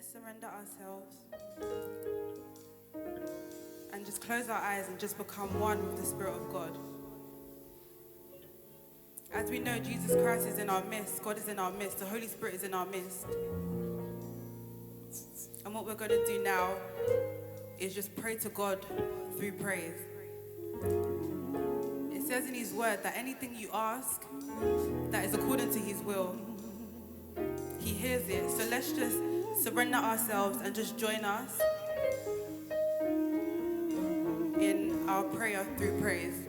Let's surrender ourselves and just close our eyes and just become one with the Spirit of God. As we know, Jesus Christ is in our midst, God is in our midst, the Holy Spirit is in our midst. And what we're going to do now is just pray to God through praise. It says in his word that anything you ask that is according to his will, he hears it. So let's just surrender ourselves and just join us in our prayer through praise.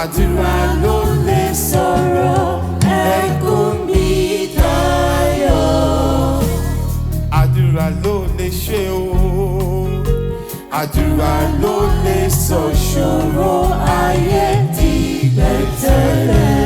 Àdúrà ló lè sọ̀rọ̀ ẹkún mi dayọ̀. Àdúrà ló lè ṣe o. Àdúrà ló lè sọ ṣòro ayé di pẹ̀tẹ́lẹ̀.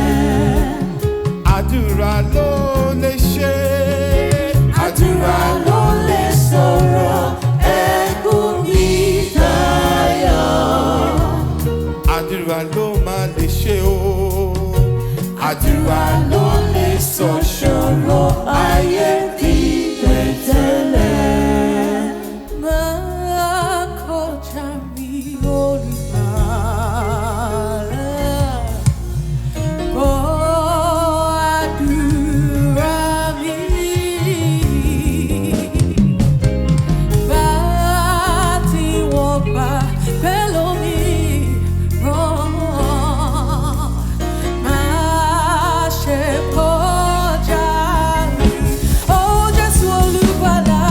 Olúwa ló lè sọ ṣòro ayé di pẹ̀tẹ́lẹ̀. Máa kọjá mi Olùgbàlà. Gbọ́ àdúrà mi. Bá tí wọ́n bá pẹ̀lú mi rán. Máa ṣe kọjá mi. Ó Jésù Olùgbàlà.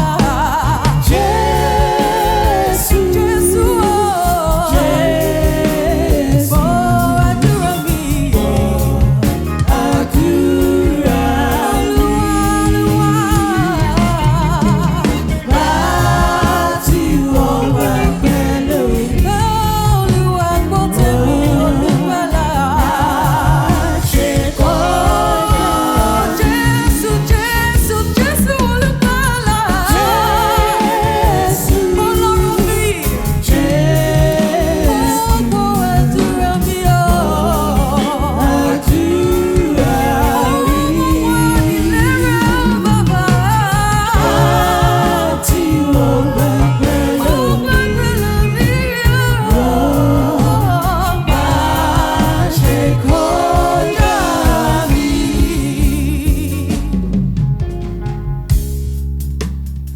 Jésù, Jésù o. Jésù, Gbọ́ àdúrà mi. àdúrà mi. Láti wọ́n wá pẹ̀lú Olúwa gbọ́ tèmi Olùgbàlà. ṣe kọjá. Jésù, Jésù, Jésù Olùgbàlà. Jésù, Ọlọ́run mi. Jésù, Gbọ́ àdúrà mi o. àdúrà mi. Ìlera bàbá. Láti wọ́n wá pẹ̀lú Ọgbà pẹ̀lú mi o. máa ṣe kọjá mi.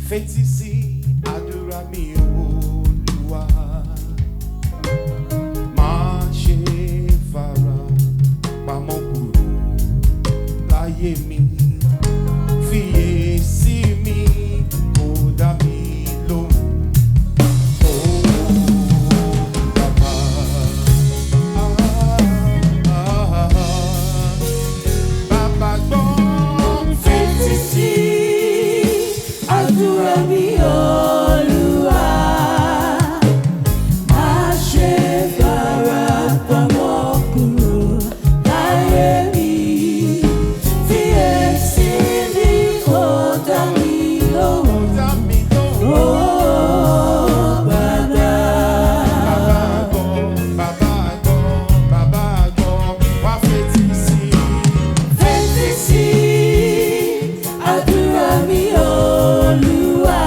Fetí sí àdúrà mi Olúwa, máa ṣe fara pamọ́ kúrò láyé mi, fiyèsí mi kò dá mi lóhùn. Bàbá, bàbá gbọ́, fetí sí àdúrà mi Olúwa, máa ṣe fara pamọ́ kúrò láyé mi, fiyèsí mi kò dá mi lóhùn. Fetí sí àdúrà mi Olúwa,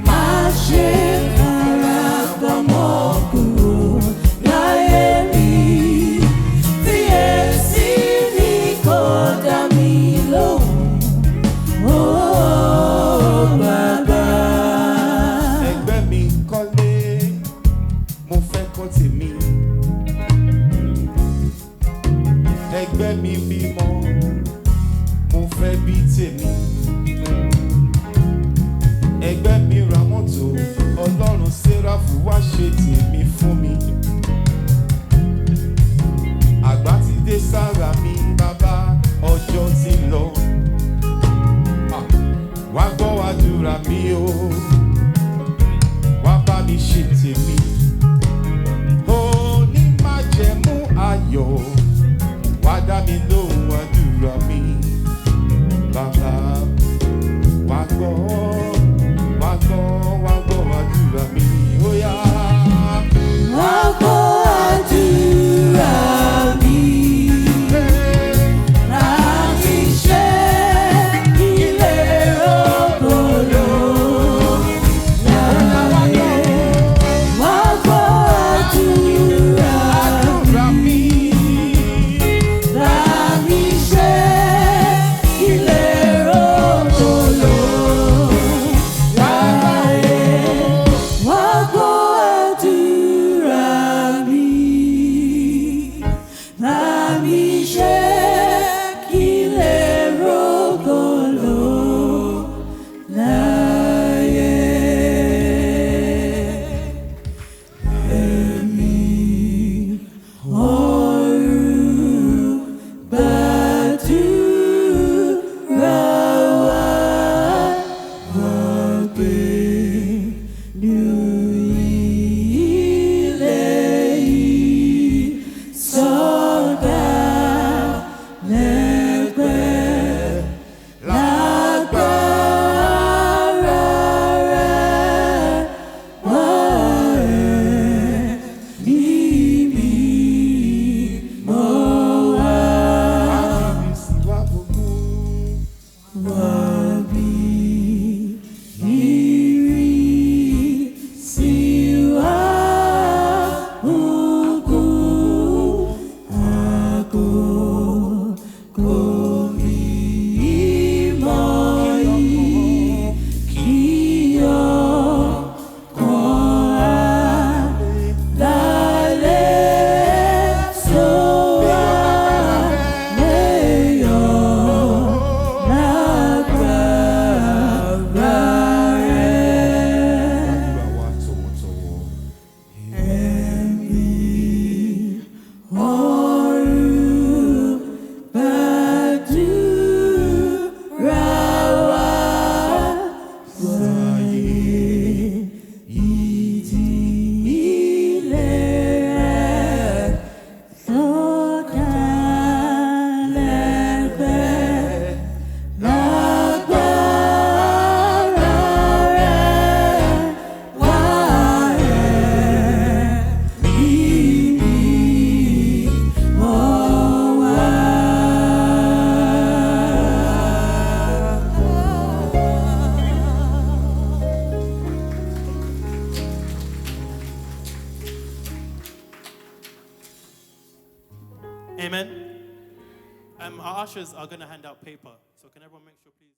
máa ṣe fara pamọ́ kúrò láyé mi, fiyèsí mi kò dá mi lóhùn. Bàbá. Ẹgbẹ́ mi kọ́lé, mo fẹ́ kọ́ tèmi. Ẹgbẹ́ mi bímọ, mo fẹ́ bí tèmi. Ẹgbẹ́ mi ra mọ́tò, Ọlọ́run Séráfù wá ṣe tèmi fún mi. Àgbà ti dé sára mi, bàbá ọjọ́ ti lọ. Wá gbọ́ àdúrà mi o, wá bá mi ṣe tèmi. Onímájẹ̀mú ayọ̀, wá dá mi lóhùn àdúrà mi. Bàbá, wá gbọ́, wá gbọ́, wá gbọ́ àdúrà mi. Ó yá. Wá gbọ́ àdúrà mi. Láti ṣe ilé ògbóló láyé. Wá gbọ́ àdúrà mi. Amen. Our ushers are going to hand out paper. So can everyone make sure, please?